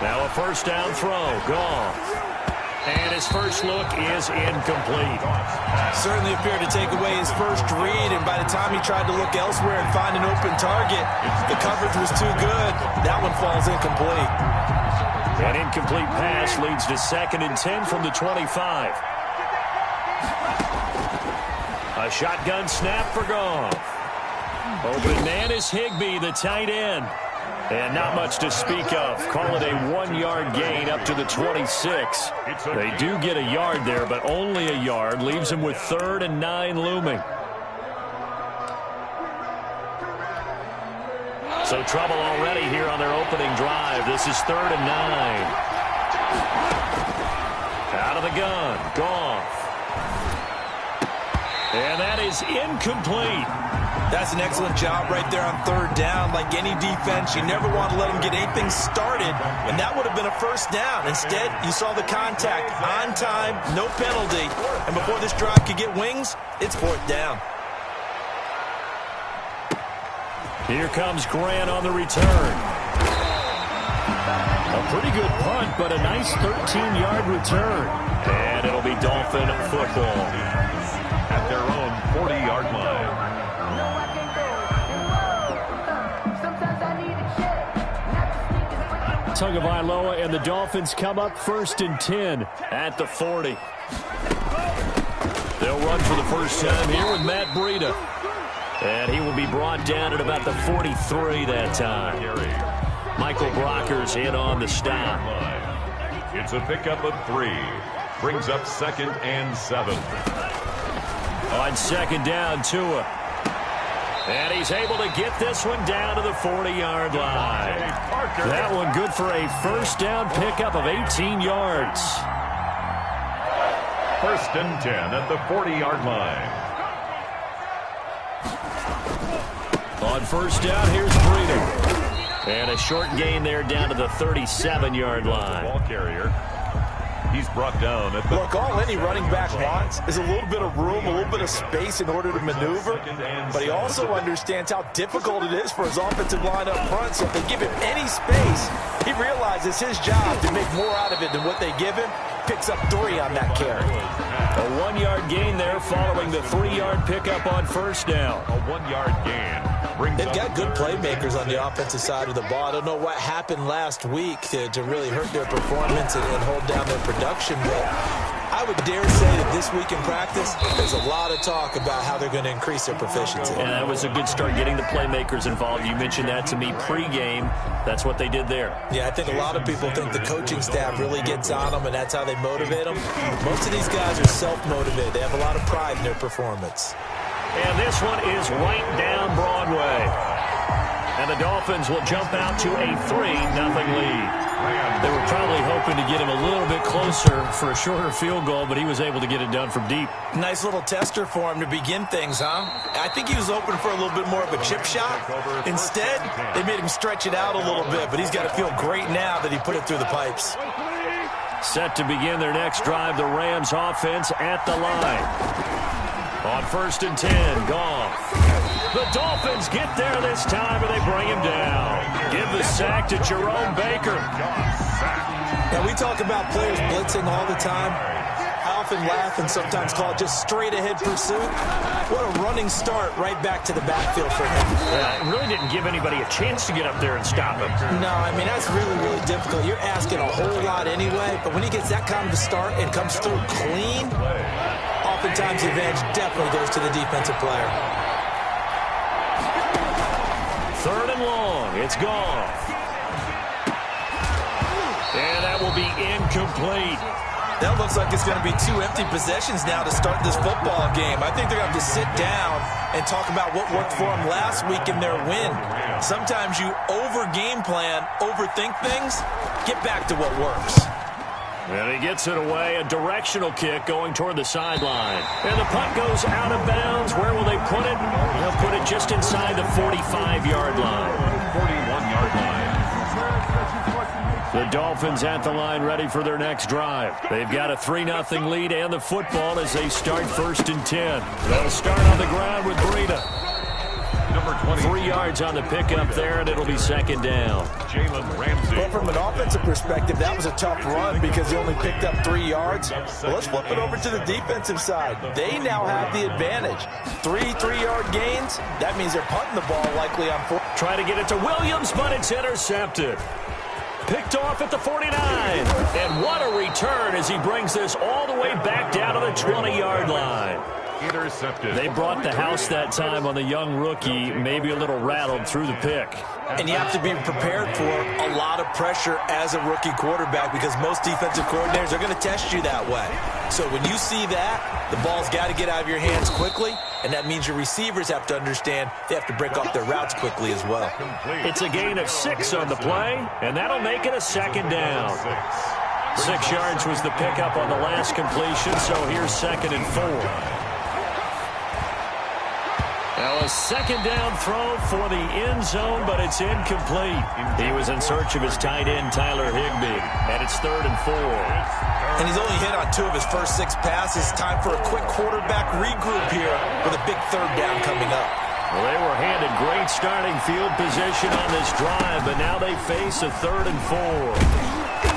Now a first down throw. Gone. And his first look is incomplete. Certainly appeared to take away his first read, and by the time he tried to look elsewhere and find an open target, the coverage was too good. That one falls incomplete. An incomplete pass leads to 2nd and 10 from the 25. A shotgun snap for Goff. Open man is Higbee, the tight end. And not much to speak of. Call it a 1-yard gain up to the 26. They do get a yard there, but only a yard. Leaves them with 3rd and 9 looming. So trouble already here on their opening drive. This is 3rd and 9. Out of the gun. Goff. And that is incomplete. That's an excellent job right there on 3rd down. Like any defense, you never want to let them get anything started, and that would have been a first down. Instead, you saw the contact on time, no penalty, and before this drive could get wings, it's 4th down. Here comes Grant on the return. A pretty good punt, but a nice 13-yard return. And it'll be Dolphin football at their own 40-yard line. Tagovailoa and the Dolphins come up 1st and 10 at the 40. They'll run for the first time here with Matt Breida. And he will be brought down at about the 43 that time. Michael Brockers in on the stop. It's a pickup of 3. Brings up 2nd and 7. On 2nd down, Tua. And he's able to get this one down to the 40-yard line. That one good for a first down pickup of 18 yards. 1st and 10 at the 40-yard line. On first down, here's Breida. And a short gain there down to the 37-yard line. Ball carrier. He's brought down at the... Look, all any running back wants is a little bit of room, a little bit of space in order to maneuver. But he also understands how difficult it is for his offensive line up front. So if they give him any space, he realizes his job to make more out of it than what they give him. Picks up 3 on that carry. A 1-yard gain there following the 3-yard pickup on first down. A 1-yard gain. They've got good playmakers on the offensive side of the ball. I don't know what happened last week to really hurt their performance and hold down their production, but I would dare say that this week in practice, there's a lot of talk about how they're going to increase their proficiency. And that was a good start getting the playmakers involved. You mentioned that to me pregame. That's what they did there. Yeah, I think a lot of people think the coaching staff really gets on them, and that's how they motivate them. Most of these guys are self-motivated. They have a lot of pride in their performance. And this one is right down Broadway. And the Dolphins will jump out to a 3-0 lead. They were probably hoping to get him a little bit closer for a shorter field goal, but he was able to get it done from deep. Nice little tester for him to begin things, huh? I think he was hoping for a little bit more of a chip shot. Instead, they made him stretch it out a little bit, but he's got to feel great now that he put it through the pipes. Set to begin their next drive, the Rams offense at the line. On 1st and 10, Goff. The Dolphins get there this time, and they bring him down. Give the sack to Jerome Baker. Now, we talk about players blitzing all the time. I often laugh and sometimes call it just straight-ahead pursuit. What a running start right back to the backfield for him. Yeah, it really didn't give anybody a chance to get up there and stop him. No, I mean, that's really, really difficult. You're asking a whole lot anyway, but when he gets that kind of a start and comes through clean, oftentimes the advantage definitely goes to the defensive player. 3rd and long. It's Goff. And that will be incomplete. That looks like it's going to be 2 empty possessions now to start this football game. I think they're going to have to sit down and talk about what worked for them last week in their win. Sometimes you over-game plan, overthink things, get back to what works. And he gets it away, a directional kick going toward the sideline. And the punt goes out of bounds. Where will they put it? They'll put it just inside the 45-yard line. 41-yard line. The Dolphins at the line ready for their next drive. They've got a 3-0 lead and the football as they start 1st and 10. They'll start on the ground with Breida. Number 20. 3 yards on the pickup there, and it'll be second down. Jalen Ramsey. But from an offensive perspective, that was a tough run because he only picked up 3 yards. Well, let's flip it over to the defensive side. They now have the advantage. 3 3-yard gains. That means they're punting the ball likely on 4. Try to get it to Williams, but it's intercepted. Picked off at the 49. And what a return as he brings this all the way back down to the 20-yard line. Intercepted. They brought the house that time on the young rookie, maybe a little rattled through the pick. And you have to be prepared for a lot of pressure as a rookie quarterback because most defensive coordinators are going to test you that way. So when you see that, the ball's got to get out of your hands quickly, and that means your receivers have to understand they have to break off their routes quickly as well. It's a gain of 6 on the play, and that'll make it a second down. 6 yards was the pickup on the last completion, so here's 2nd and 4. Now a second down throw for the end zone, but it's incomplete. He was in search of his tight end, Tyler Higbee, and it's 3rd and 4. And he's only hit on 2 of his first 6 passes. Time for a quick quarterback regroup here with a big 3rd down coming up. Well, they were handed great starting field position on this drive, but now they face a 3rd and 4.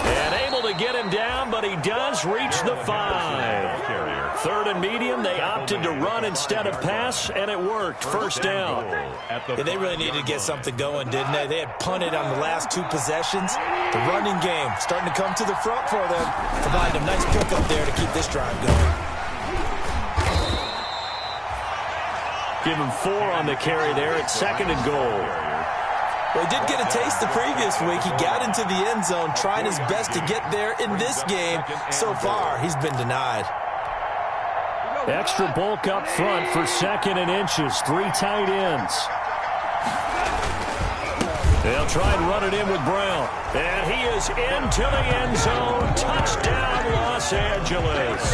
And able to get him down, but he does reach the 5. 3rd and medium, they opted to run instead of pass, and it worked. First down. Yeah, they really needed to get something going, didn't they? They had punted on the last 2 possessions. The running game starting to come to the front for them. Provided a nice pickup there to keep this drive going. Give him 4 on the carry there at 2nd and goal. Well, he did get a taste the previous week. He got into the end zone, trying his best to get there in this game. So far, he's been denied. Extra bulk up front for 2nd and inches. 3 tight ends. They'll try and run it in with Brown. And he is into the end zone. Touchdown, Los Angeles.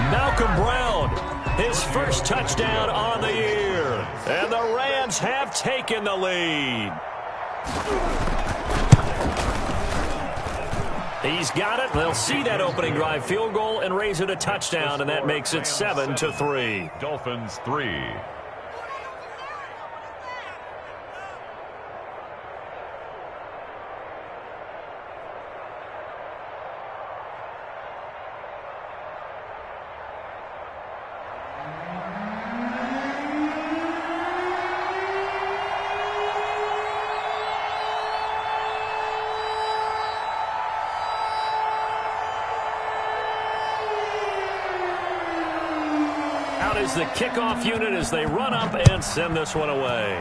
Malcolm Brown, his first touchdown on the year. And the Rams have taken the lead. He's got it. They'll see that opening drive field goal and raise it a touchdown, and that makes it 7-3. Dolphins 3. Is the kickoff unit as they run up and send this one away.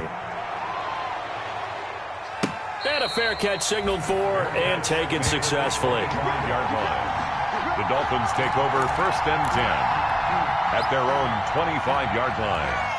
And a fair catch signaled for and taken successfully. 5-yard line. The Dolphins take over 1st and 10 at their own 25-yard line.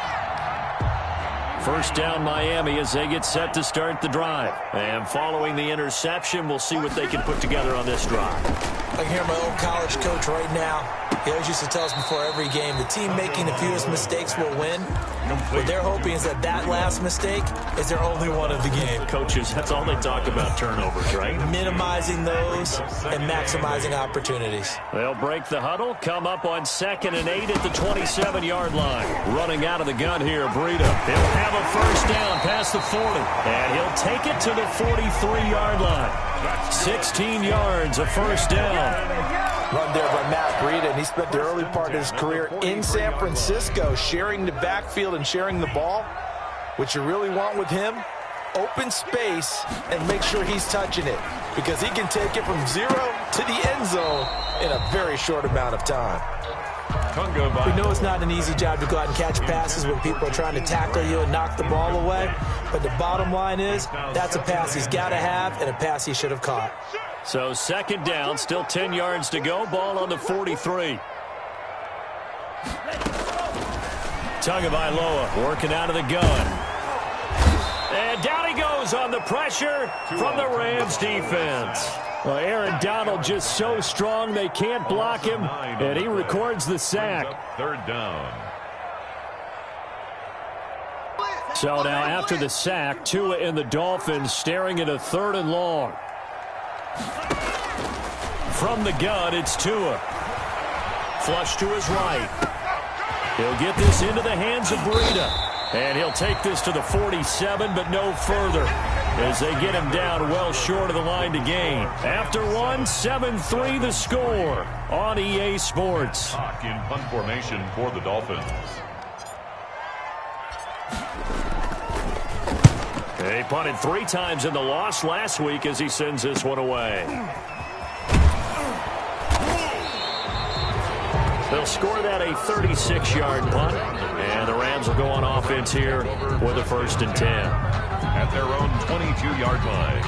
First down Miami as they get set to start the drive. And following the interception, we'll see what they can put together on this drive. I can hear my old college coach right now. He always used to tell us before every game, the team making the fewest mistakes will win. What they're hoping is that that last mistake is their only one of the game. Coaches, that's all they talk about, turnovers, right? Minimizing those and maximizing opportunities. They'll break the huddle, come up on 2nd and 8 at the 27-yard line. Running out of the gun here, Breida. He'll have a first down past the 40, and he'll take it to the 43-yard line. 16 yards, a first down. Run there by Matt Breida, and he spent the early part of his career in San Francisco sharing the backfield and sharing the ball. What you really want with him, open space and make sure he's touching it because he can take it from 0 to the end zone in a very short amount of time. We know it's not an easy job to go out and catch passes when people are trying to tackle you and knock the ball away, but the bottom line is that's a pass he's got to have and a pass he should have caught. So 2nd down, still 10 yards to go. Ball on the 43. Tagovailoa working out of the gun. And down he goes on the pressure from the Rams defense. Well, Aaron Donald just so strong they can't block him, and he records the sack. 3rd down. So now after the sack, Tua and the Dolphins staring at a 3rd and long. From the gun, it's Tua. Flush to his right. He'll get this into the hands of Breida. And he'll take this to the 47, but no further, as they get him down well short of the line to gain. After one, 7-3 the score on EA Sports. In punt formation for the Dolphins. He punted 3 times in the loss last week as he sends this one away. They'll score that a 36-yard punt, and the Rams will go on offense here with a 1st and 10. At their own 22-yard line.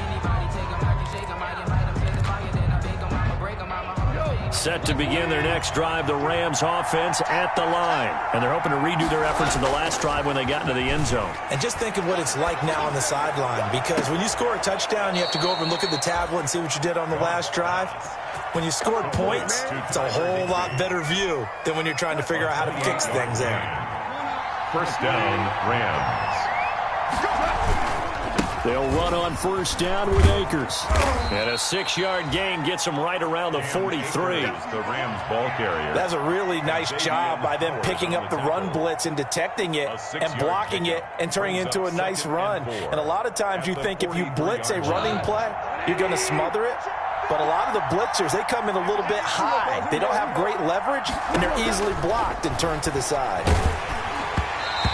Set to begin their next drive, the Rams offense at the line. And they're hoping to redo their efforts in the last drive when they got into the end zone. And just think of what it's like now on the sideline, because when you score a touchdown, you have to go over and look at the tablet and see what you did on the last drive. When you scored points, it's a whole lot better view than when you're trying to figure out how to fix things there. 1st down, Rams. They'll run on 1st down with Akers. And a 6-yard gain gets them right around the 43. The Rams ball carrier. That's a really nice job by them picking up the run blitz and detecting it and blocking it and turning it into a nice run. And a lot of times you think if you blitz a running play, you're going to smother it. But a lot of the blitzers, they come in a little bit high. They don't have great leverage, and they're easily blocked and turned to the side.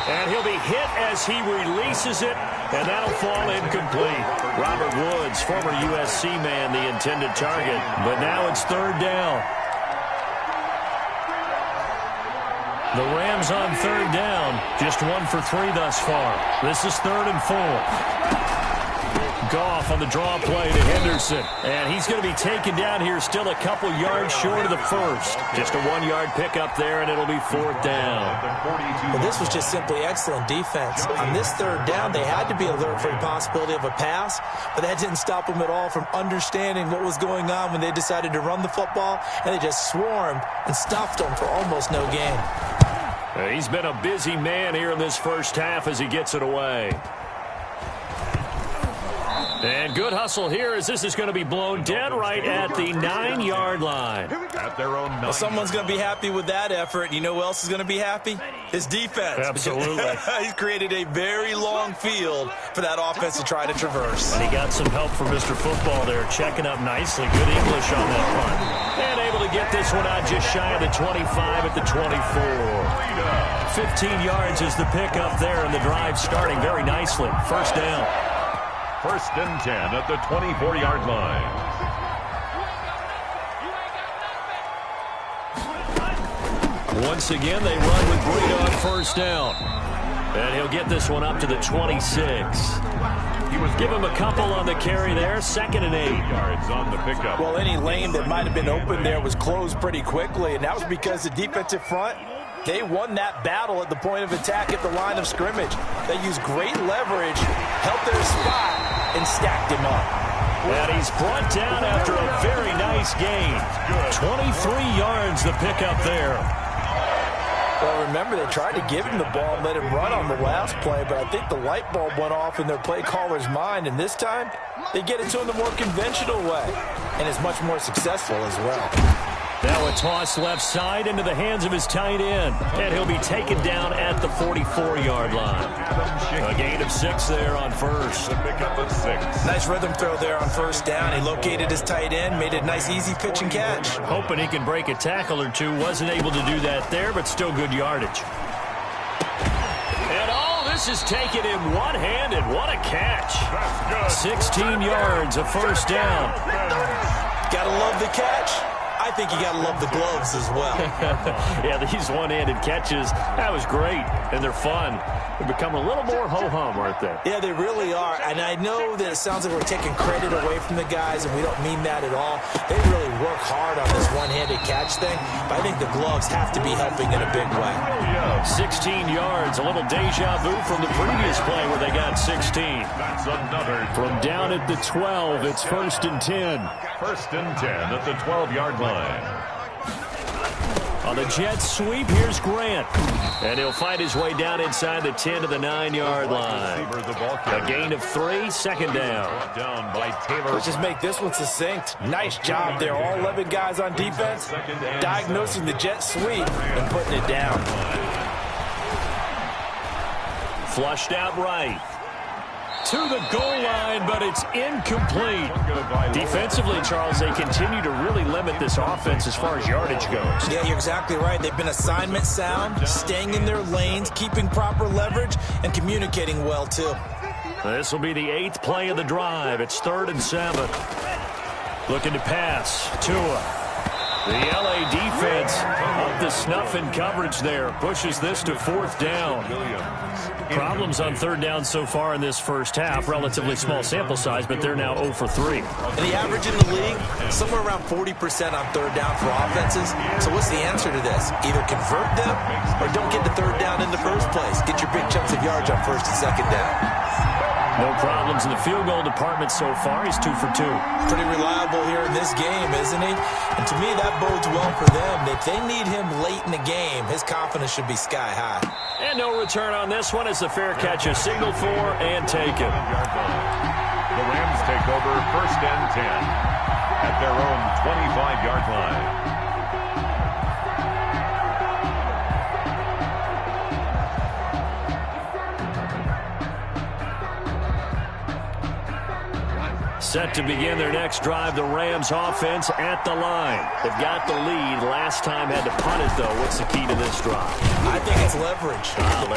And he'll be hit as he releases it, and that'll fall incomplete. Robert Woods, former USC man, the intended target. But now it's 3rd down. The Rams on 3rd down, just 1 for 3 thus far. This is 3rd and 4. Goff on the draw play to Henderson. And he's going to be taken down here still a couple yards short of the 1st. Just a 1-yard pickup there, and it'll be 4th down. Well, this was just simply excellent defense. On this 3rd down, they had to be alert for the possibility of a pass, but that didn't stop them at all from understanding what was going on when they decided to run the football, and they just swarmed and stuffed them for almost no gain. He's been a busy man here in this 1st half as he gets it away. And good hustle here as this is going to be blown dead right at the 9-yard line. At their own 9. Well, someone's going to be happy with that effort. You know who else is going to be happy? His defense. Absolutely. He's created a very long field for that offense to try to traverse. And he got some help from Mr. Football there, checking up nicely. Good English on that punt. And able to get this one out just shy of the 25 at the 24. 15 yards is the pickup there, and the drive starting very nicely. 1st down. 1st and 10 at the 24-yard line. Once again, they run with Breida on 1st down. And he'll get this one up to the 26. Give him a couple on the carry there. 2nd and 8. Yards on the pickup. Well, any lane that might have been open there was closed pretty quickly, and that was because the defensive front, they won that battle at the point of attack at the line of scrimmage. They used great leverage, held their spot, and stacked him up. And he's brought down after a very nice gain. 23 yards the pickup there. Well, remember, they tried to give him the ball and let him run on the last play, but I think the light bulb went off in their play caller's mind, and this time they get it to him the more conventional way, and it's much more successful as well. Now a toss left side into the hands of his tight end. And he'll be taken down at the 44-yard line. A gain of 6 there on 1st. The pickup of 6. Nice rhythm throw there on 1st down. He located his tight end, made a nice easy pitch and catch. Hoping he can break a tackle or two. Wasn't able to do that there, but still good yardage. And all this is taken in one-handed. What a catch. 16 yards, a 1st down. Gotta love the catch. I think you got to love the gloves as well. Yeah, these one-handed catches, that was great, and they're fun. They've become a little more ho-hum, aren't they? Yeah, they really are, and I know that it sounds like we're taking credit away from the guys, and we don't mean that at all. They really work hard on this one-handed catch thing, but I think the gloves have to be helping in a big way. 16 yards, a little deja vu from the previous play where they got 16. That's another. From down at the 12, it's 1st and 10. 1st and 10 at the 12-yard line. On the jet sweep, here's Grant. And he'll find his way down inside the 10 to the 9-yard line. A gain of 3, 2nd down. Down by Taylor. Let's just make this one succinct. Nice job there. All 11 guys on defense diagnosing the jet sweep and putting it down. Flushed out right. To the goal line, but it's incomplete. Defensively, Charles, they continue to really limit this offense as far as yardage goes. Yeah, you're exactly right. They've been assignment sound, staying in their lanes, keeping proper leverage, and communicating well, too. This will be the 8th play of the drive. It's 3rd and 7. Looking to pass. Tua. The LA defense up to snuff in coverage there. Pushes this to 4th down. Problems on 3rd down so far in this first half. Relatively small sample size, but they're now 0 for 3. And the average in the league, somewhere around 40% on 3rd down for offenses. So what's the answer to this? Either convert them or don't get to 3rd down in the first place. Get your big chunks of yards on 1st and 2nd down. No problems in the field goal department so far. He's 2 for 2. Pretty reliable here in this game, isn't he? And to me, that bodes well for them. If they need him late in the game, his confidence should be sky high. And no return on this one as the fair catch is signaled for and taken. The Rams take over 1st and 10 at their own 25-yard line. Set to begin their next drive, the Rams offense at the line. They've got the lead. Last time had to punt it, though. What's the key to this drive? I think it's leverage.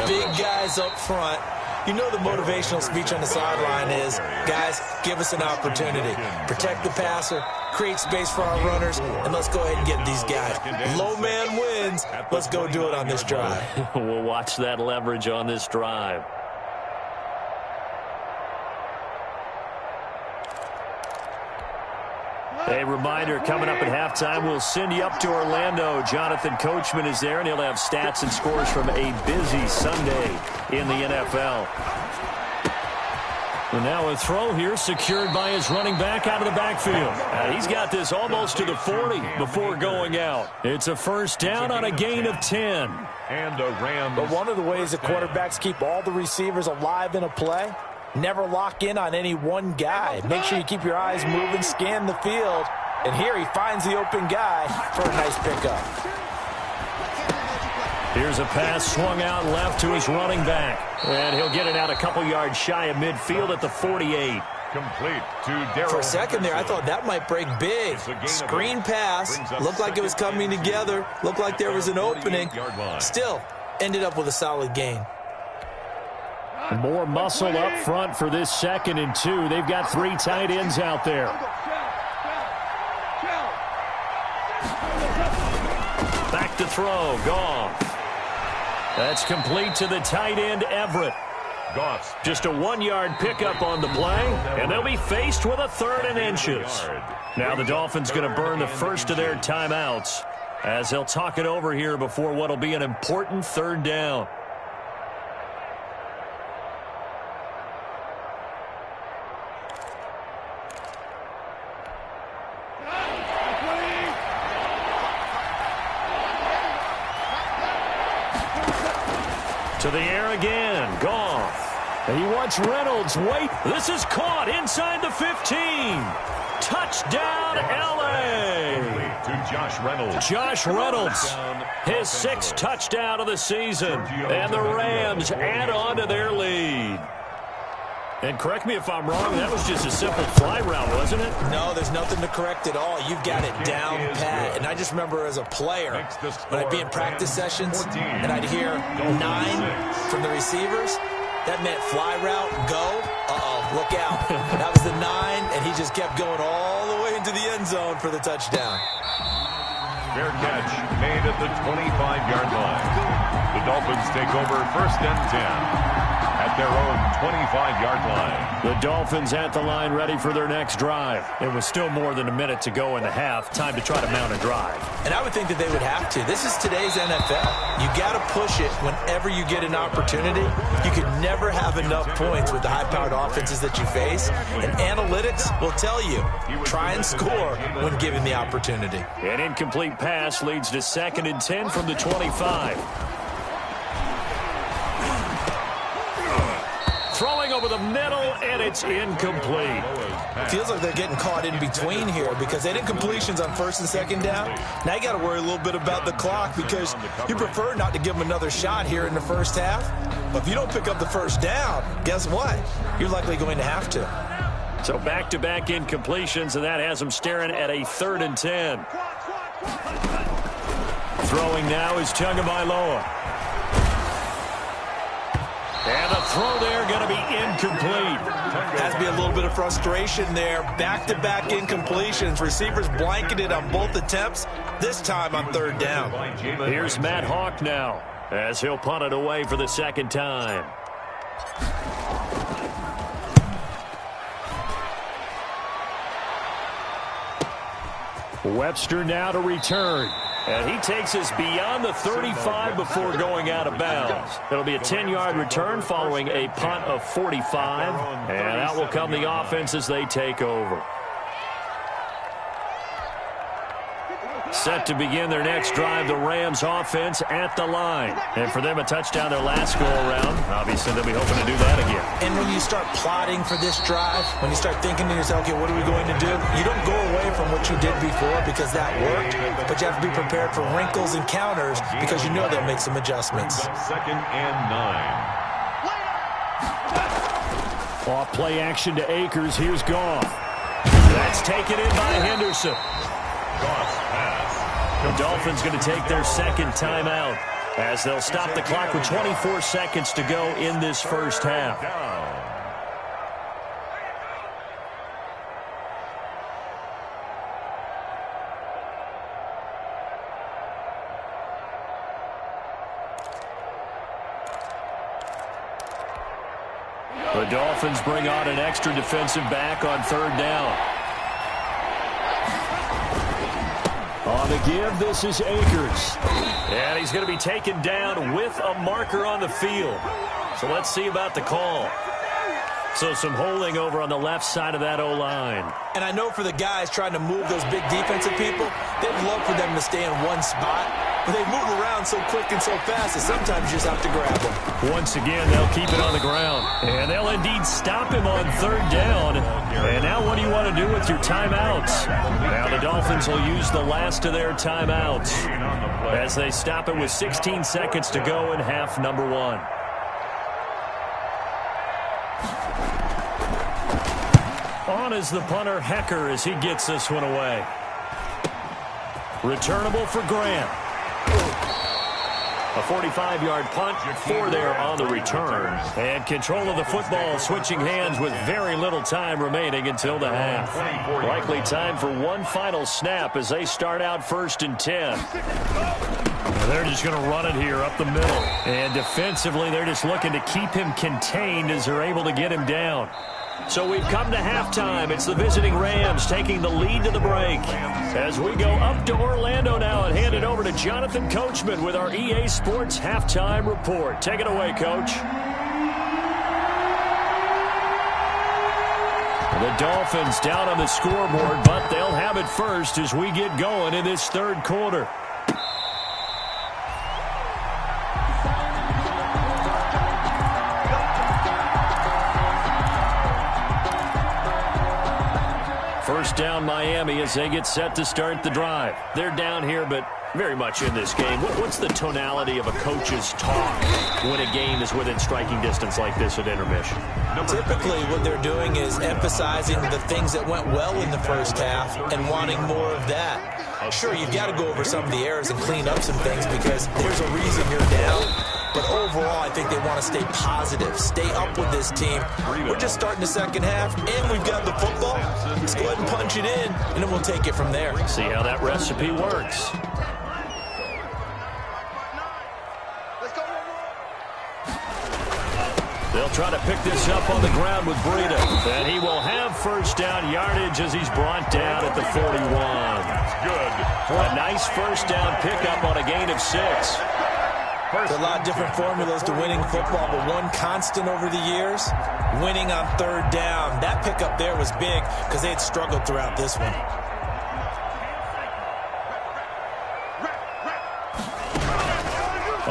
Big guys up front. You know the motivational speech on the sideline is, guys, give us an opportunity. Protect the passer, create space for our runners, and let's go ahead and get these guys. Low man wins. Let's go do it on this drive. We'll watch that leverage on this drive. A reminder, coming up at halftime, we'll send you up to Orlando. Jonathan Coachman is there, and he'll have stats and scores from a busy Sunday in the NFL. And now a throw here secured by his running back out of the backfield. He's got this almost to the 40 before going out. It's a 1st down on a gain of 10. And the Rams. But one of the ways that quarterbacks keep all the receivers alive in a play, never lock in on any one guy. Make sure you keep your eyes moving, scan the field. And here he finds the open guy for a nice pickup. Here's a pass swung out left to his running back. And he'll get it out a couple yards shy of midfield at the 48. Complete to Darryl. For a second there, I thought that might break big. Screen pass. Looked like it was coming together. Looked like there was an opening. Still, ended up with a solid gain. More muscle up front for this 2nd and 2. They've got 3 tight ends out there. Back to throw. Goff. That's complete to the tight end, Everett. Goff. Just a 1-yard pickup on the play, and they'll be faced with a 3rd and inches. Now the Dolphins going to burn the first of their timeouts as they'll talk it over here before what will be an important 3rd down. To the air again. Goff. And he wants Reynolds. Wait. This is caught inside the 15. Touchdown, L.A. To Josh Reynolds. Josh Reynolds. His 6th touchdown of the season. And the Rams add on to their lead. And correct me if I'm wrong, that was just a simple fly route, wasn't it? No, there's nothing to correct at all. You've got it down pat. And I just remember as a player, when I'd be in practice sessions and I'd hear 9 from the receivers, that meant fly route, go, look out. That was the 9, and he just kept going all the way into the end zone for the touchdown. Fair catch made at the 25-yard line. The Dolphins take over 1st and 10 at their own 25-yard line. The Dolphins at the line ready for their next drive. It was still more than a minute to go in the half. Time to try to mount a drive. And I would think that they would have to. This is today's NFL. You got to push it whenever you get an opportunity. You could never have enough points with the high-powered offenses that you face. And analytics will tell you, try and score when given the opportunity. An incomplete pass leads to 2nd and 10 from the 25. Throwing over the middle, and it's incomplete. Feels like they're getting caught in between here because they did completions on first and second down. Now you got to worry a little bit about the clock because you prefer not to give them another shot here in the first half. But if you don't pick up the first down, guess what? You're likely going to have to. So back-to-back incompletions, and that has them staring at a 3rd and 10. Throwing now is Tagovailoa. And the throw there going to be incomplete. Has to be a little bit of frustration there. Back-to-back incompletions. Receivers blanketed on both attempts, this time on 3rd down. Here's Matt Hawk now as he'll punt it away for the 2nd time. Webster now to return. And he takes us beyond the 35 before going out of bounds. It'll be a 10-yard return following a punt of 45. And out will come the offense as they take over. Set to begin their next drive, the Rams offense at the line. And for them, a touchdown their last go-around. Obviously, they'll be hoping to do that again. And when you start plotting for this drive, when you start thinking to yourself, okay, what are we going to do? You don't go away from what you did before because that worked, but you have to be prepared for wrinkles and counters because you know they'll make some adjustments. 2nd and 9. Off play action to Akers. Here's Goff. That's taken in by Henderson. The Dolphins going to take their 2nd timeout as they'll stop the clock with 24 seconds to go in this first half. The Dolphins bring on an extra defensive back on 3rd down. On the give, this is Akers. And he's going to be taken down with a marker on the field. So let's see about the call. So some holding over on the left side of that O-line. And I know for the guys trying to move those big defensive people, they'd love for them to stay in one spot. But they move around so quick and so fast that sometimes you just have to grab them. Once again, they'll keep it on the ground. And they'll indeed stop him on 3rd down. And now what do you want to do with your timeouts? Now the Dolphins will use the last of their timeouts as they stop it with 16 seconds to go in half number 1. On is the punter, Hecker, as he gets this one away. Returnable for Grant. A 45-yard punt, 4 there on the return. And control of the football switching hands with very little time remaining until the half. Likely time for one final snap as they start out 1st and 10. They're just going to run it here up the middle. And defensively, they're just looking to keep him contained as they're able to get him down. So we've come to halftime. It's the visiting Rams taking the lead to the break. As we go up to Orlando now and hand it over to Jonathan Coachman with our EA Sports Halftime Report. Take it away, Coach. The Dolphins down on the scoreboard, but they'll have it first as we get going in this 3rd quarter. First down Miami as they get set to start the drive. They're down here, but very much in this game. What's the tonality of a coach's talk when a game is within striking distance like this at intermission? Typically, what they're doing is emphasizing the things that went well in the first half and wanting more of that. Sure, you've got to go over some of the errors and clean up some things because there's a reason you're down. But overall, I think they want to stay positive, stay up with this team. We're just starting the second half, and we've got the football. Let's go ahead and punch it in, and then we'll take it from there. See how that recipe works. They'll try to pick this up on the ground with Breida. And he will have first down yardage as he's brought down at the 41. Good. A nice first down pickup on a gain of 6. There's a lot of different formulas to winning football, but one constant over the years, winning on 3rd down. That pickup there was big because they had struggled throughout this one.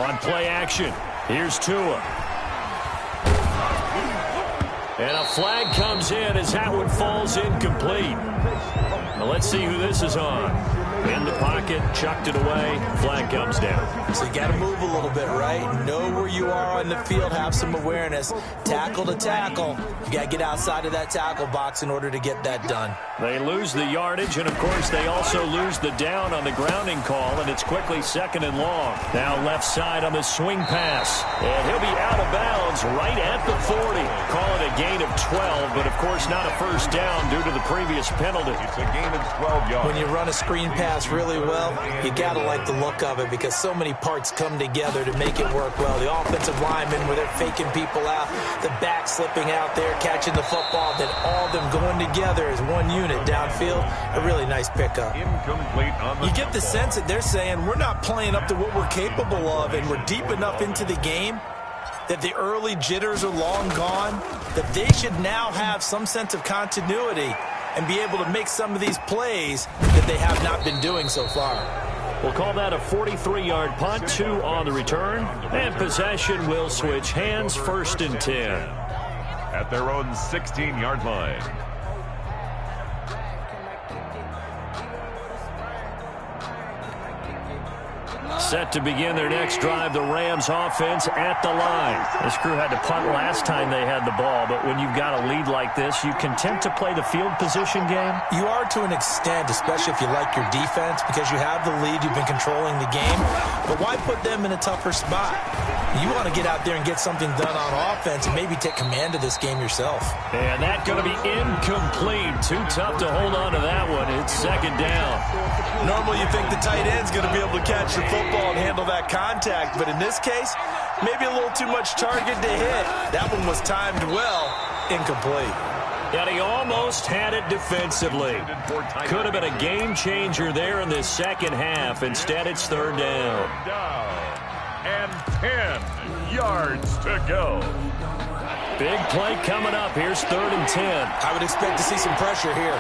On play action, here's Tua. And a flag comes in as that one falls incomplete. Now let's see who this is on. In the pocket, chucked it away, flag comes down. So you got to move a little bit, right? Know where you are on the field, have some awareness. Tackle to tackle. You got to get outside of that tackle box in order to get that done. They lose the yardage, and of course they also lose the down on the grounding call, and it's quickly 2nd and long. Now left side on the swing pass, and he'll be out of bounds right at the 40. Call it a gain of 12, but of course not a first down due to the previous penalty. It's a gain of 12 yards. When you run a screen pass really well, you got to like the look of it because so many parts come together to make it work well. The offensive linemen where they're faking people out, the back slipping out there, catching the football, then all of them going together as one unit downfield. A really nice pickup. Incomplete on the You get the sense that they're saying we're not playing up to what we're capable of, and we're deep enough into the game that the early jitters are long gone, that they should now have some sense of continuity and be able to make some of these plays that they have not been doing so far. We'll call that a 43-yard punt, 2 on the return, and possession will switch hands, 1st and 10. at their own 16-yard line. Set to begin their next drive, the Rams offense at the line. This crew had to punt last time they had the ball, but when you've got a lead like this, you content to play the field position game? You are to an extent, especially if you like your defense, because you have the lead, you've been controlling the game. But why put them in a tougher spot? You want to get out there and get something done on offense and maybe take command of this game yourself. And that's going to be incomplete. Too tough to hold on to that one. It's 2nd down. Normally you think the tight end's going to be able to catch the football and handle that contact, but in this case, maybe a little too much target to hit. That one was timed well, incomplete. And he almost had it defensively. Could have been a game changer there in this second half. Instead, it's 3rd down. And 10 yards to go. Big play coming up. Here's 3rd and 10. I would expect to see some pressure here.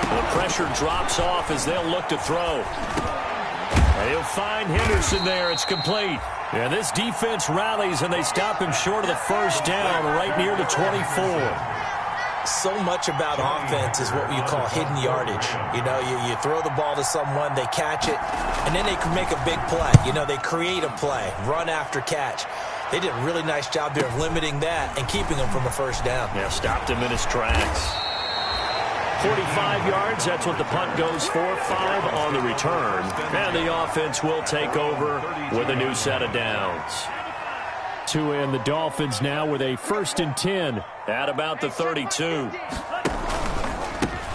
The pressure drops off as they'll look to throw. And he'll find Henderson there. It's complete. And this defense rallies, and they stop him short of the first down right near the 24. So much about offense is what you call hidden yardage. You know, you throw the ball to someone, they catch it, and then they can make a big play. You know, they create a play, run after catch. They did a really nice job there of limiting that and keeping him from a first down. Yeah, stopped him in his tracks. 45 yards, that's what the punt goes for. 5 on the return. And the offense will take over with a new set of downs. To end the Dolphins now with a 1st and 10 at about the 32.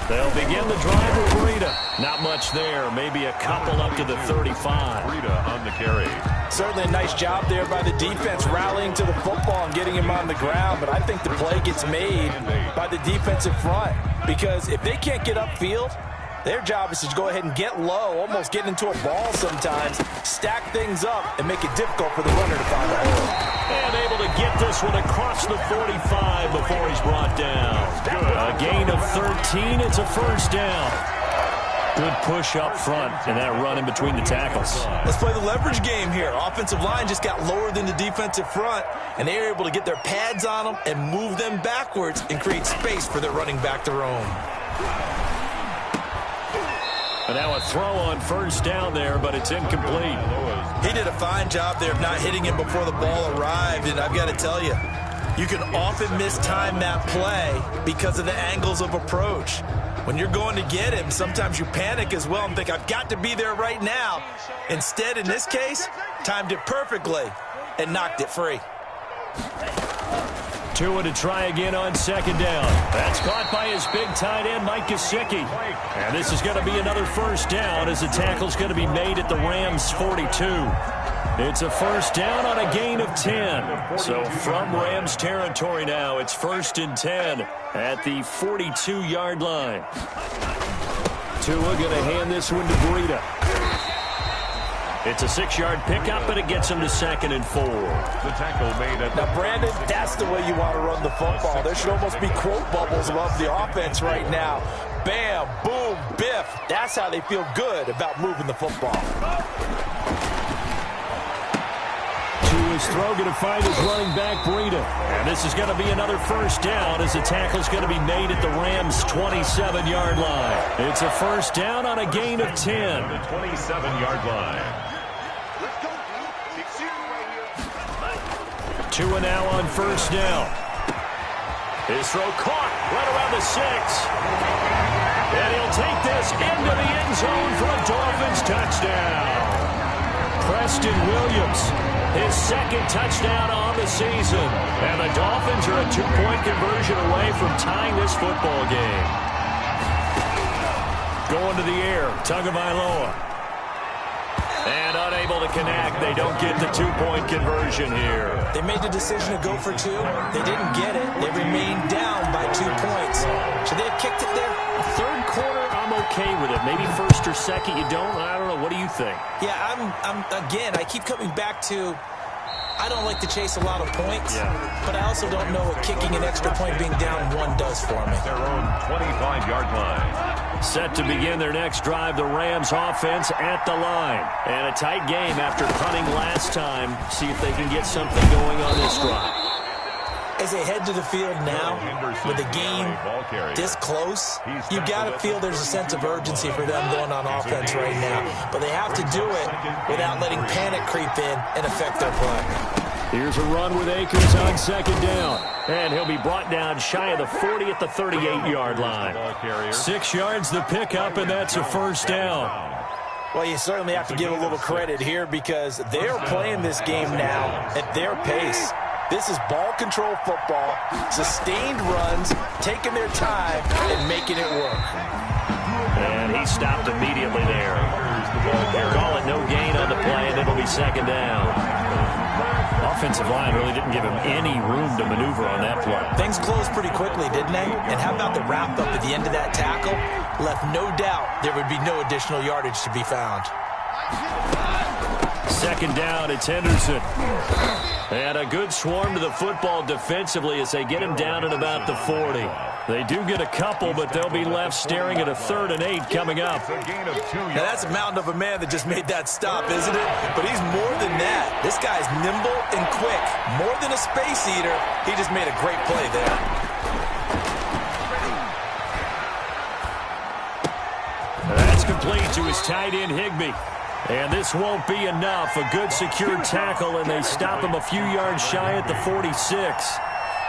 They'll begin the drive with Breida. Not much there, maybe a couple up to the 35. Breida on the carry. Certainly a nice job there by the defense rallying to the football and getting him on the ground, but I think the play gets made by the defensive front because if they can't get upfield, their job is to go ahead and get low, almost get into a ball sometimes, stack things up, and make it difficult for the runner to find a hole. And able to get this one across the 45 before he's brought down. A gain of 13, it's a first down. Good push up front and that run in between the tackles. Let's play the leverage game here. Offensive line just got lower than the defensive front, and they were able to get their pads on them and move them backwards and create space for their running back to roam. And now a throw on first down there, but it's incomplete. He did a fine job there of not hitting him before the ball arrived, and I've got to tell you, you can often mistime that play because of the angles of approach. When you're going to get him, sometimes you panic as well and think, I've got to be there right now. Instead, in this case, timed it perfectly and knocked it free. Tua to try again on 2nd down. That's caught by his big tight end, Mike Gesicki. And this is going to be another first down as the tackle's going to be made at the Rams' 42. It's a first down on a gain of 10. So from Rams territory now, it's 1st and 10 at the 42-yard line. Tua going to hand this one to Breida. It's a 6-yard pickup, and it gets him to 2nd and 4. The tackle made at Now, Brandon, that's the way you want to run the football. There should almost be quote bubbles above the offense right now. Bam, boom, biff. That's how they feel good about moving the football. Tua his throw going to find his running back, Breida. And this is going to be another first down as the tackle's going to be made at the Rams' 27-yard line. It's a first down on a gain of 10. The 27-yard line. Two and now on first down. His throw caught right around the 6. And he'll take this into the end zone for a Dolphins touchdown. Preston Williams, his second touchdown on the season. And the Dolphins are a 2-point conversion away from tying this football game. Going to the air, Tagovailoa. And unable to connect. They don't get the 2-point conversion here. They made the decision to go for 2. They didn't get it. They remained down by 2 points. Should they have kicked it there? Third quarter, I'm okay with it. Maybe first or second, you don't. I don't know. What do you think? Yeah, again, I keep coming back to I don't like to chase a lot of points, but I also don't know what kicking an extra point being down 1 does for me. Their own 25-yard line. Set to begin their next drive, the Rams offense at the line. And a tight game after punting last time. See if they can get something going on this drive. As they head to the field now, with the game this close, you got to feel there's a sense of urgency for them going on offense right now. But they have to do it without letting panic creep in and affect their play. Here's a run with Akers on second down. And he'll be brought down shy of the 40 at the 38-yard line. 6 yards the pickup, and that's a first down. Well, you certainly have to give a little credit here because they're playing this game now at their pace. This is ball control football, sustained runs, taking their time and making it work. And he stopped immediately there. Call it no gain on the play, and it'll be second down. Offensive line really didn't give him any room to maneuver on that play. Things closed pretty quickly, didn't they? And how about the wrap-up at the end of that tackle? Left no doubt there would be no additional yardage to be found. Second down, it's Henderson. And a good swarm to the football defensively as they get him down at about the 40. They do get a couple, but they'll be left staring at a 3rd and 8 coming up. Now that's a mountain of a man that just made that stop, isn't it? But he's more than that. This guy's nimble and quick. More than a space eater, he just made a great play there. That's complete to his tight end, Higbee. And this won't be enough. A good secured tackle, and they stop him a few yards shy at the 46.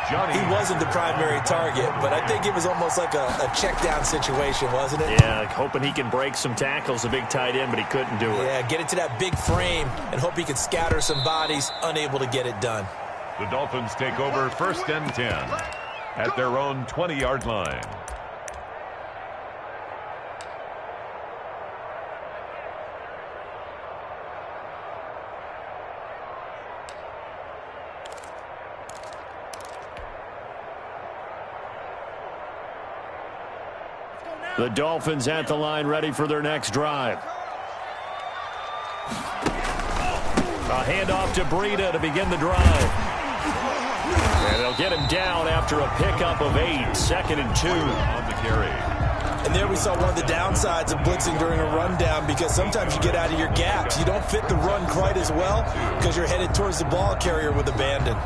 He wasn't the primary target, but I think it was almost like a check-down situation, wasn't it? Yeah, hoping he can break some tackles, a big tight end, but he couldn't do it. Yeah, get it to that big frame and hope he can scatter some bodies, unable to get it done. The Dolphins take over 1st and 10 at their own 20-yard line. The Dolphins at the line, ready for their next drive. A handoff to Breida to begin the drive. And they'll get him down after a pickup of 8, 2nd and 2. On the carry. And there we saw one of the downsides of blitzing during a rundown because sometimes you get out of your gaps. You don't fit the run quite as well because you're headed towards the ball carrier with abandon.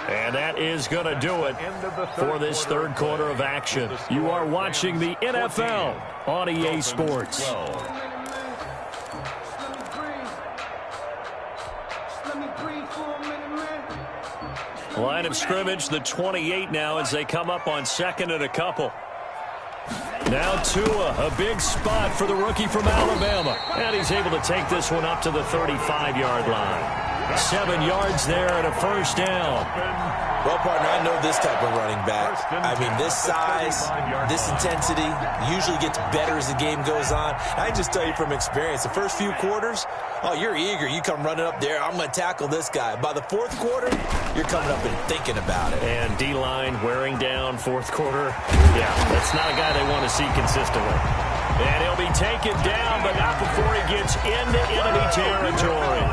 And that is going to do it for this 3rd quarter of action. You are watching the NFL on EA Sports. Line of scrimmage, the 28 now as they come up on 2nd and a couple. Now Tua, a big spot for the rookie from Alabama. And he's able to take this one up to the 35-yard line. 7 yards there and a first down. Well, partner, I know this type of running back. I mean, this size, this intensity usually gets better as the game goes on. I can just tell you from experience, the first few quarters, oh, you're eager. You come running up there, I'm going to tackle this guy. By the 4th quarter, you're coming up and thinking about it. And D-line wearing down 4th quarter. Yeah, that's not a guy they want to see consistently. And he'll be taken down, but not before he gets into enemy territory.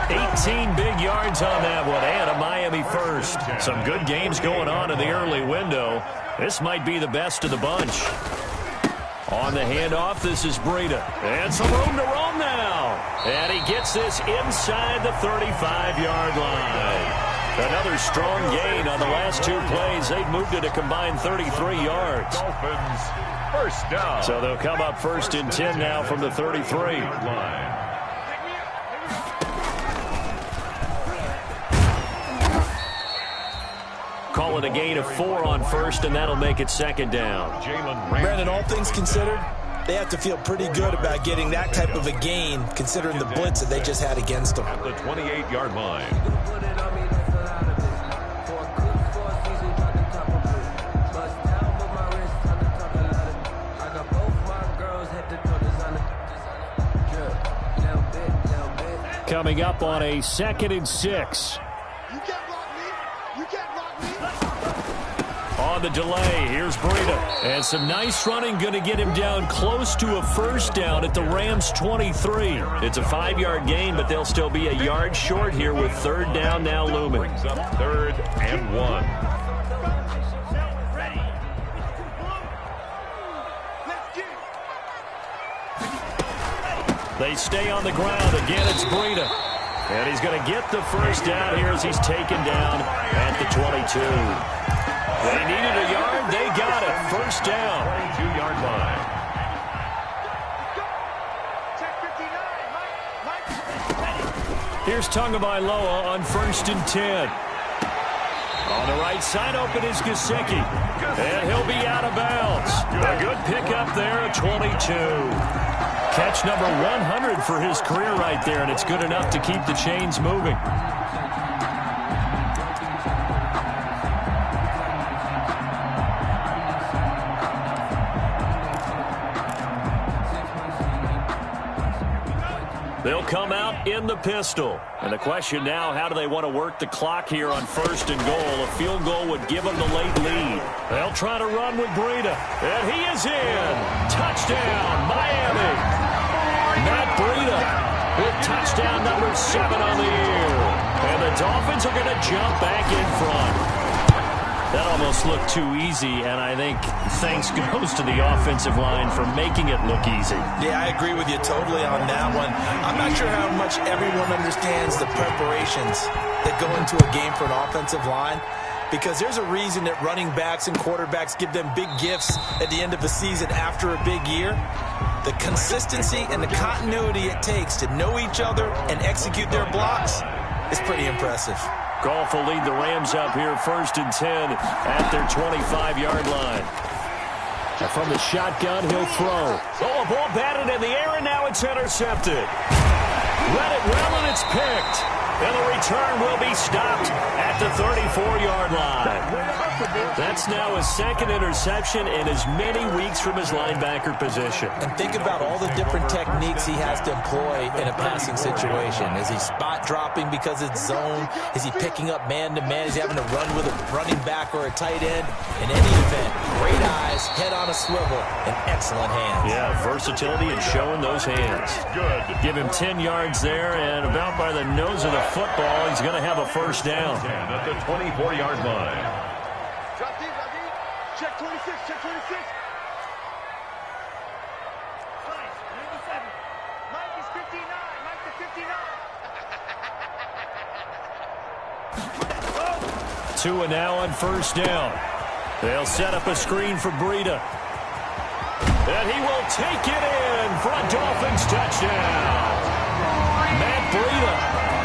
18 big yards on that one, and a Miami first. Some good games going on in the early window. This might be the best of the bunch. On the handoff, this is Breida. And some room to roam now. And he gets this inside the 35-yard line. Another strong gain on the last two plays. They've moved it a combined 33 yards. Dolphins, first down. So they'll come up 1st and 10 now from the 33. Call it a gain of 4 on 1st, and that'll make it 2nd down. Brandon, all things considered, they have to feel pretty good about getting that type of a gain, considering the blitz that they just had against them. At the 28-yard line. Coming up on a 2nd and 6. On the delay, here's Breida. And some nice running, going to get him down close to a 1st down at the Rams' 23. It's a 5-yard gain, but they'll still be a yard short here with 3rd down now looming. Brings up 3rd and 1. They stay on the ground. Again, it's Breida. And he's going to get the 1st down here as he's taken down at the 22. They needed a yard. They got it. 1st down. 22-yard line. Here's Tagovailoa on 1st and 10. On the right side, open is Gesicki. And he'll be out of bounds. A good pickup there at 22. Catch number 100 for his career right there, and it's good enough to keep the chains moving. They'll come out in the pistol. And the question now, how do they want to work the clock here on 1st and goal? A field goal would give them the late lead. They'll try to run with Breida. And he is in. Touchdown, Miami. Matt Breida with touchdown number 7 on the year. And the Dolphins are going to jump back in front. That almost looked too easy, and I think thanks goes to the offensive line for making it look easy. Yeah, I agree with you totally on that one. I'm not sure how much everyone understands the preparations that go into a game for an offensive line, because there's a reason that running backs and quarterbacks give them big gifts at the end of the season after a big year. The consistency and the continuity it takes to know each other and execute their blocks is pretty impressive. Goff will lead the Rams up here 1st and 10 at their 25-yard line. And from the shotgun, he'll throw. Oh, a ball batted in the air, and now it's intercepted. Read it well, and it's picked. And the return will be stopped at the 34-yard line. That's now his 2nd interception in as many weeks from his linebacker position. And think about all the different techniques he has to employ in a passing situation. Is he spot dropping because it's zone? Is he picking up man-to-man? Is he having to run with a running back or a tight end? In any event, great eyes, head on a swivel, and excellent hands. Yeah, versatility and showing those hands. Good. Give him 10 yards there, and about by the nose of the football, he's going to have a 1st down. At the 24-yard line. Check 26, check 26. Mike is 59, Mike is 59. Tua now on 1st down. They'll set up a screen for Breida. And he will take it in for a Dolphins touchdown. Matt Breida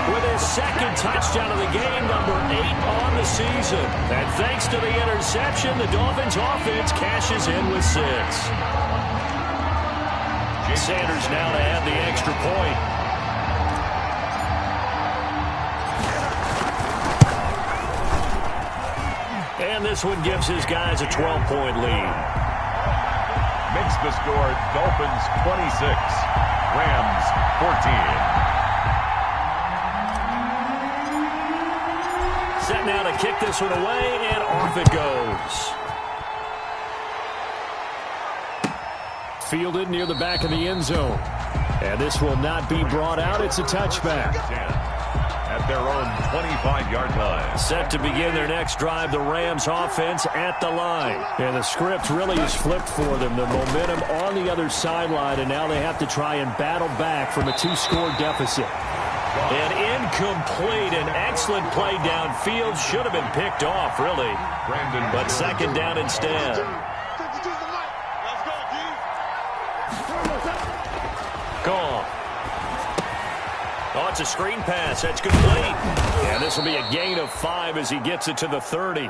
with his 2nd touchdown of the game, number 8 on the season. And thanks to the interception, the Dolphins offense cashes in with 6. Sanders now to add the extra point. And this one gives his guys a 12-point lead. Makes the score Dolphins 26, Rams 14. Set now to kick this one away, and off it goes. fielded near the back of the end zone. And this will not be brought out. It's a touchback. At their own 25-yard line. Set to begin their next drive, the Rams offense at the line. And the script really is flipped for them. The momentum on the other sideline, and now they have to try and battle back from a 2-score deficit. And incomplete. An excellent play downfield. Should have been picked off, really. But second down instead. Gone. Oh, it's a screen pass. That's complete. And this will be a gain of 5 as he gets it to the 30. The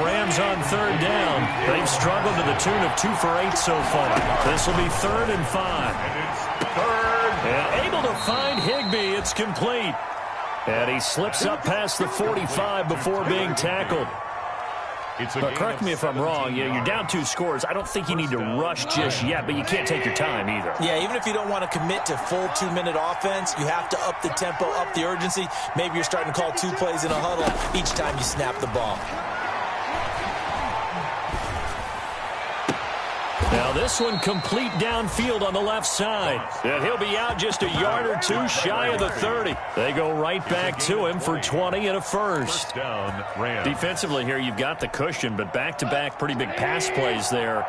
Rams on third down. They've struggled to the tune of 2 for 8 so far. This will be 3rd and 5. And able to find Higbee. It's complete. And he slips up past the 45 before being tackled. But correct me if I'm wrong. You're down 2 scores. I don't think you need to rush just yet, but you can't take your time either. Yeah, even if you don't want to commit to full 2-minute offense, you have to up the tempo, up the urgency. Maybe you're starting to call 2 plays in a huddle each time you snap the ball. Now this one complete downfield on the left side. And he'll be out just a yard or 2 shy of the 30. They go right back to him for 20 and a first. Defensively here, you've got the cushion, but back-to-back pretty big pass plays there.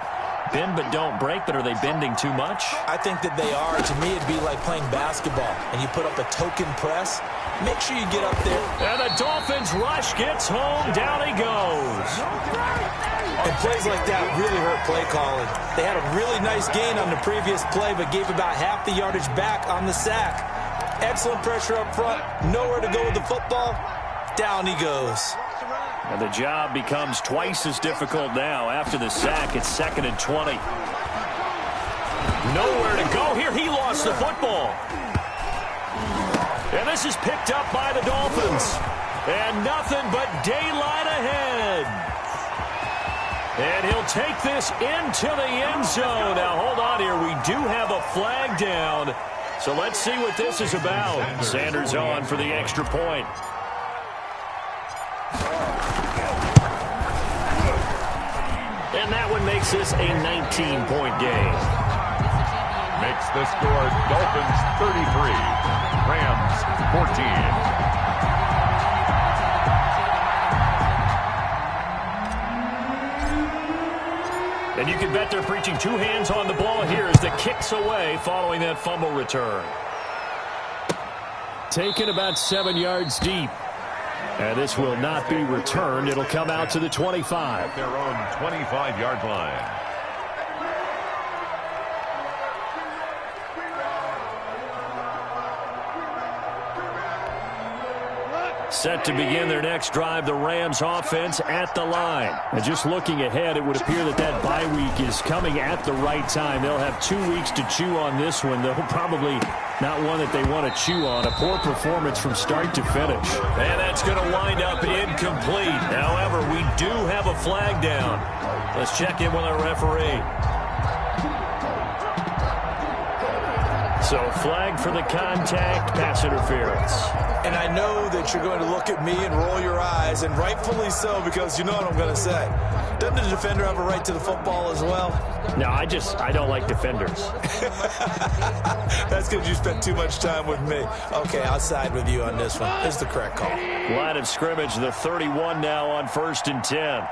Bend but don't break, but are they bending too much? I think that they are. To me, it'd be like playing basketball, and you put up a token press. Make sure you get up there. And the Dolphins rush gets home. Down he goes. And plays like that really hurt play calling. They had a really nice gain on the previous play, but gave about half the yardage back on the sack. Excellent pressure up front. Nowhere to go with the football. Down he goes. And the job becomes twice as difficult now. After the sack, it's 2nd and 20. Nowhere to go here. He lost the football. And this is picked up by the Dolphins. And nothing but daylight ahead. And he'll take this into the end zone. Now, hold on here. We do have a flag down. So let's see what this is about. Sanders on for the extra point. And that one makes this a 19-point game. Makes the score Dolphins 33, Rams 14. And you can bet they're preaching 2 hands on the ball here as the kick's away following that fumble return. Taken about 7 yards deep. And this will not be returned. It'll come out to the 25. At their own 25-yard line. Set to begin their next drive, the Rams offense at the line. And just looking ahead, it would appear that that bye week is coming at the right time. They'll have 2 weeks to chew on this one. They'll probably not one that they want to chew on. A poor performance from start to finish. And that's going to wind up incomplete. However, we do have a flag down. Let's check in with our referee. So flag for the contact, pass interference. And I know that you're going to look at me and roll your eyes, and rightfully so, because you know what I'm going to say. Doesn't the defender have a right to the football as well? No, I don't like defenders. That's because you spent too much time with me. Okay, I'll side with you on this one. It's the correct call. Line of scrimmage, the 31 now on 1st and 10.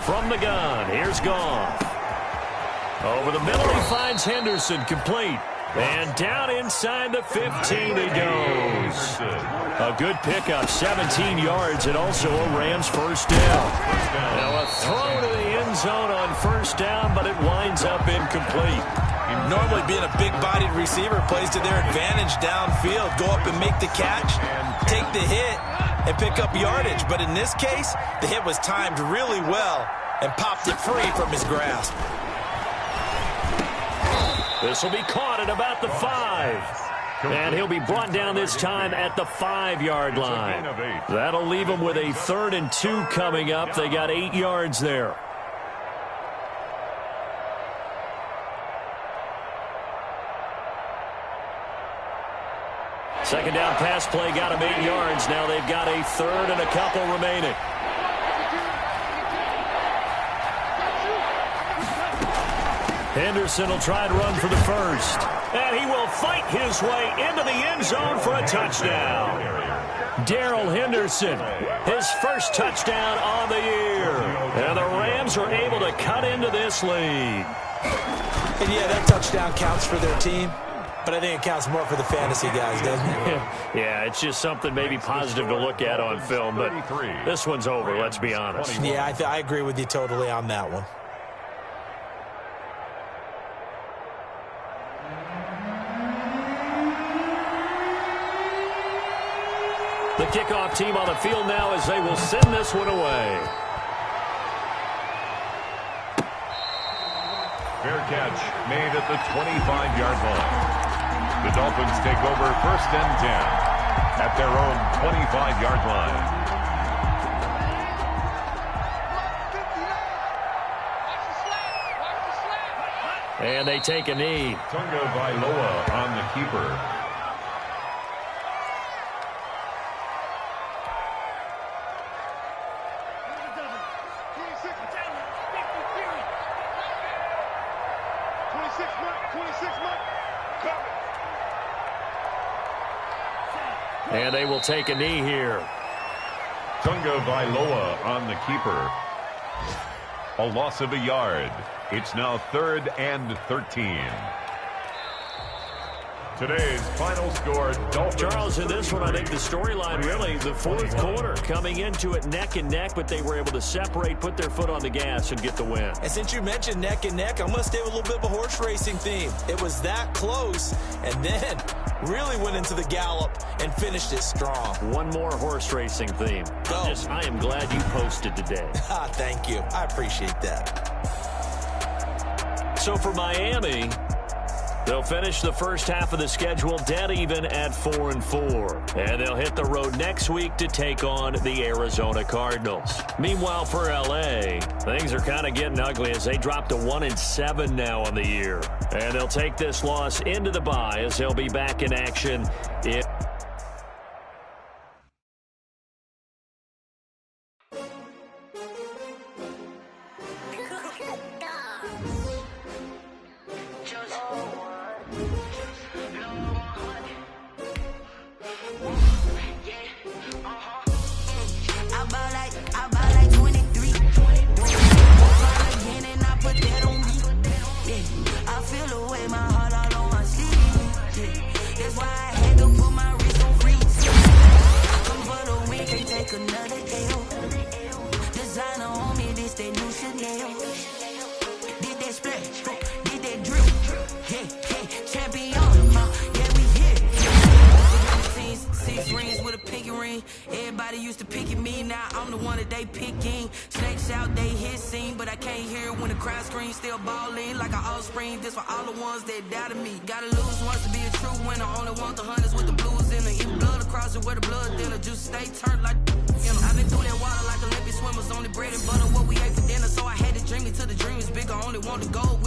From the gun, here's Goff. Over the middle, he finds Henderson, complete. And down inside the 15 he goes. A good pickup, 17 yards, and also a Rams first down. Now a throw to the end zone on first down, but it winds up incomplete. Normally being a big-bodied receiver plays to their advantage downfield. Go up and make the catch, take the hit, and pick up yardage. But in this case, the hit was timed really well and popped it free from his grasp. This will be caught at about the 5. And he'll be brought down this time at the 5-yard line. That'll leave them with a 3rd and 2 coming up. They got 8 yards there. Second down pass play got them 8 yards. Now they've got a 3rd and a couple remaining. Henderson will try to run for the first. And he will fight his way into the end zone for a touchdown. Darrell Henderson, his first touchdown on the year. And the Rams are able to cut into this lead. And yeah, that touchdown counts for their team. But I think it counts more for the fantasy guys, doesn't it? Yeah, it's just something maybe positive to look at on film. But this one's over, let's be honest. Yeah, I agree with you totally on that one. The kickoff team on the field now as they will send this one away. Fair catch made at the 25-yard line. The Dolphins take over 1st and 10 at their own 25-yard line. And they take a knee. Tunga Vailoa on the keeper. And they will take a knee here. Tunga Vailoa on the keeper. A loss of a yard. It's now 3rd and 13. Today's final score, Dolphins. Charles, in this one, I think the storyline really, the 4th quarter, coming into it neck and neck, but they were able to separate, put their foot on the gas, and get the win. And since you mentioned neck and neck, I'm going to stay with a little bit of a horse racing theme. It was that close, and then really went into the gallop and finished it strong. One more horse racing theme. I am glad you posted today. Thank you. I appreciate that. So for Miami, they'll finish the first half of the schedule dead even at 4-4. And they'll hit the road next week to take on the Arizona Cardinals. Meanwhile, for L.A., things are kind of getting ugly as they drop to 1-7 now on the year. And they'll take this loss into the bye as they'll be back in action in Everybody used to pick at me, now I'm the one that they picking. Snakes out, they hit scene, but I can't hear it when the crowd screams. Still balling like an offspring. This for all the ones that doubted me. Gotta lose once to be a true winner. Only want the hunters with the blues in it. Even blood across it where the blood thinner. Juice stay turned like you know. I've been through that water like Olympic swimmers. Only bread and butter what we ate for dinner. So I had to dream it till the dream is bigger. Only want the gold.